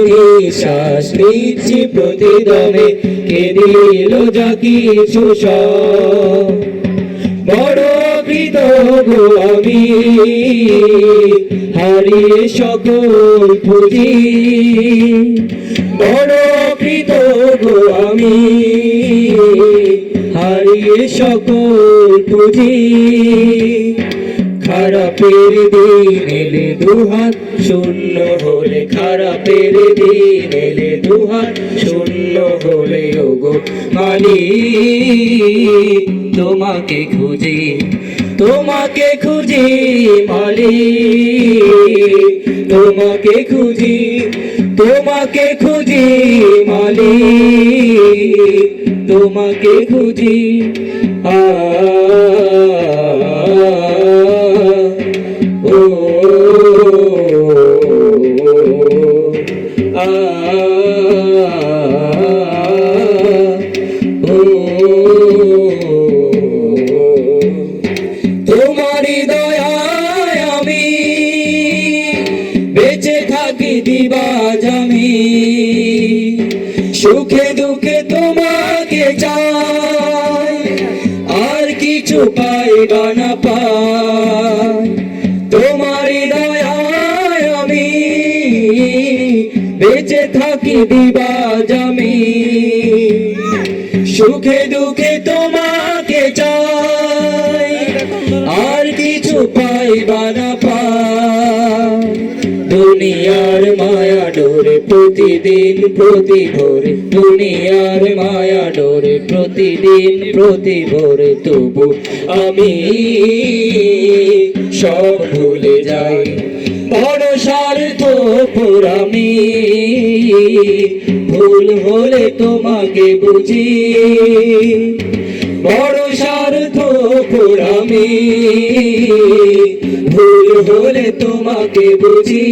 নিঃশ্বাস নিচ্ছি প্রতিদমে, কে দিল যা কিছু সব। বড় কৃতজ্ঞ আমি, হারিয়ে সকল পুঁজি। বড় কৃতজ্ঞ আমি, হারিয়ে সকল পুঁজি। খারাপের দিন এলে দুহাত শূন্য হলে, খারাপের দিন এলে দুহাত শূন্য হলে, ওগো মালিক তোমাকে খুঁজি, তোমাকে খুঁজি মালিক, তোমাকে খুঁজি, তোমাকে খুঁজি মালিক, তোমাকে খুঁজি। ও তোমারি দয়ায় আমি বেঁচে থাকি দিবাজ আমি, সুখে দুঃখে তোমাকে চাই, আর কিছু পাইবা না পাই। তোমারি দয়ায় আমি বেঁচে থাকি দিবাজ আমি, সুখে দুঃখে তোমাকে চাই, আর কিছু পাইবা না পাই। দুনিয়ার মায়া ডোরে প্রতিদিন প্রতি ভোরে, দুনিয়ার মায়া ডোরে প্রতিদিন প্রতি ভোরে, তবু আমি সব ভুলে যাই। বড় স্বার্থপর আমি, ভুল হলে তোমাকে বুঝি। বড় স্বার্থপর আমি, ভুল হলে তোমাকে বুঝি।